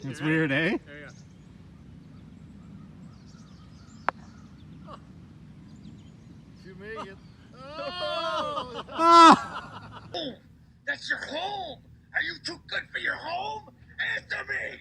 It's weird, eh? Yeah. You make it. Oh! That's your home! Are you too good for your home? Answer me!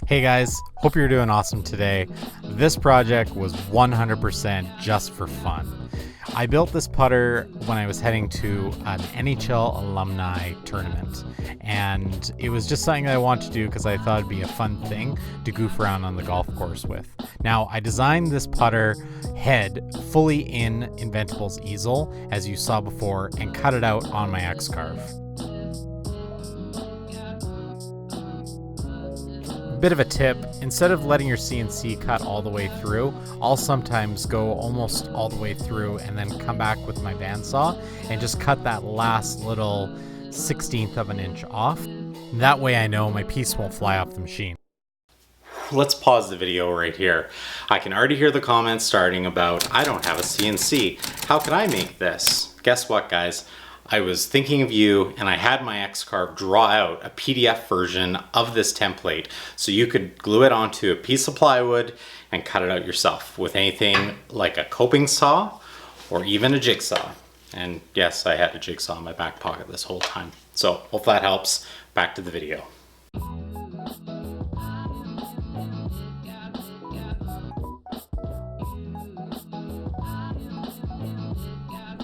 Hey guys, hope you're doing awesome today. This project was 100% just for fun. I built this putter when I was heading to an NHL alumni tournament, and it was just something that I wanted to do because I thought it'd be a fun thing to goof around on the golf course with. Now, I designed this putter head fully in Inventables easel, as you saw before, and cut it out on my X-Carve. Bit of a tip, instead of letting your CNC cut all the way through, I'll sometimes go almost all the way through and then come back with my bandsaw and just cut that last little 1/16 of an inch off. That way I know my piece won't fly off the machine. Let's pause the video right here. I can already hear the comments starting about, I don't have a CNC. How can I make this? Guess what, guys? I was thinking of you, and I had my X-Carve draw out a PDF version of this template so you could glue it onto a piece of plywood and cut it out yourself with anything like a coping saw or even a jigsaw. And yes, I had a jigsaw in my back pocket this whole time. So hope that helps. Back to the video.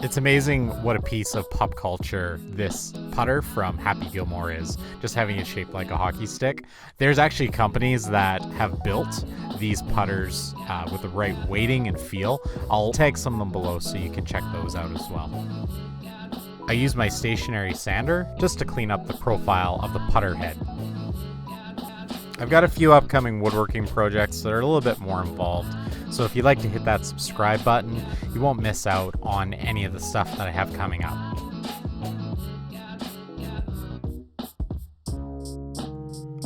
It's amazing what a piece of pop culture this putter from Happy Gilmore is, just having it shaped like a hockey stick. There's actually companies that have built these putters with the right weighting and feel. I'll tag some of them below so you can check those out as well. I use my stationary sander just to clean up the profile of the putter head. I've got a few upcoming woodworking projects that are a little bit more involved, so if you'd like to hit that subscribe button, you won't miss out on any of the stuff that I have coming up.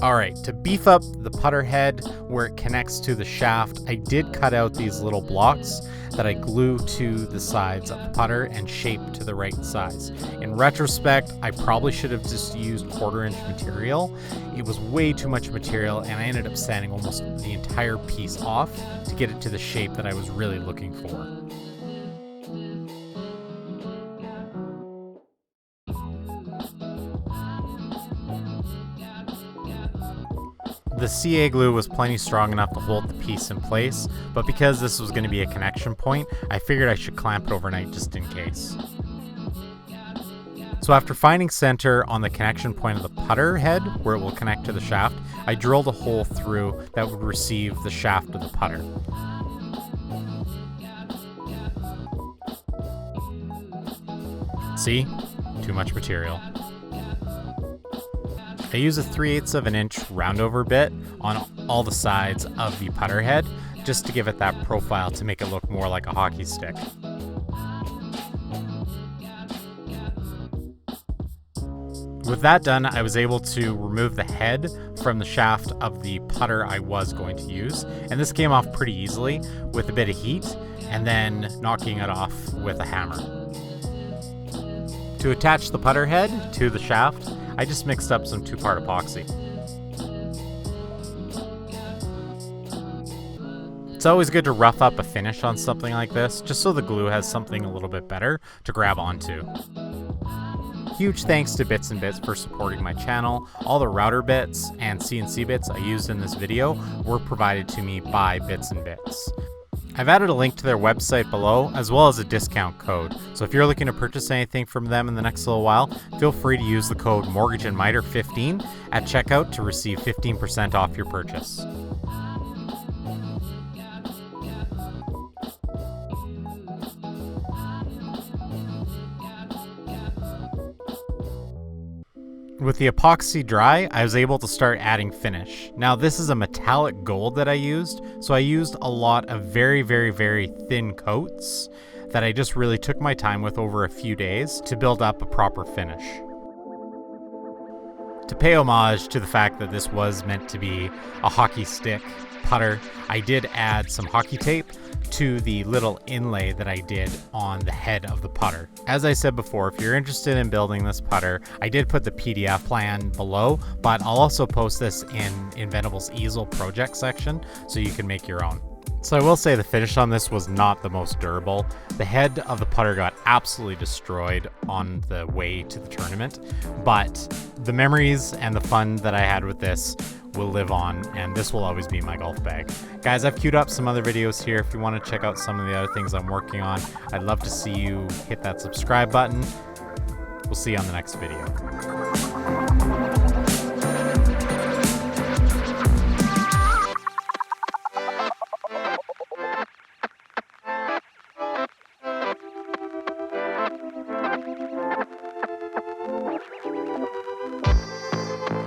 Alright, to beef up the putter head where it connects to the shaft, I did cut out these little blocks that I glue to the sides of the putter and shape to the right size. In retrospect, I probably should have just used 1/4 inch material. It was way too much material, and I ended up sanding almost the entire piece off to get it to the shape that I was really looking for. The CA glue was plenty strong enough to hold the piece in place, but because this was going to be a connection point, I figured I should clamp it overnight just in case. So after finding center on the connection point of the putter head, where it will connect to the shaft, I drilled a hole through that would receive the shaft of the putter. See? Too much material. I use a 3/8 of an inch roundover bit on all the sides of the putter head just to give it that profile to make it look more like a hockey stick. With that done, I was able to remove the head from the shaft of the putter I was going to use, and this came off pretty easily with a bit of heat and then knocking it off with a hammer. To attach the putter head to the shaft, I just mixed up some 2-part epoxy. It's always good to rough up a finish on something like this, just so the glue has something a little bit better to grab onto. Huge thanks to Bits and Bits for supporting my channel. All the router bits and CNC bits I used in this video were provided to me by Bits and Bits. I've added a link to their website below, as well as a discount code. So if you're looking to purchase anything from them in the next little while, feel free to use the code MortgageandMiter15 at checkout to receive 15% off your purchase. With the epoxy dry, I was able to start adding finish. Now this is a metallic gold that I used, so I used a lot of very thin coats that I just really took my time with over a few days to build up a proper finish. To pay homage to the fact that this was meant to be a hockey stick putter, I did add some hockey tape to the little inlay that I did on the head of the putter. As I said before, if you're interested in building this putter, I did put the PDF plan below, but I'll also post this in Inventable's easel project section so you can make your own. So I will say the finish on this was not the most durable. The head of the putter got absolutely destroyed on the way to the tournament, but the memories and the fun that I had with this will live on, and this will always be my golf bag. Guys, I've queued up some other videos here if you want to check out some of the other things I'm working on. I'd love to see you hit that subscribe button. We'll see you on the next video.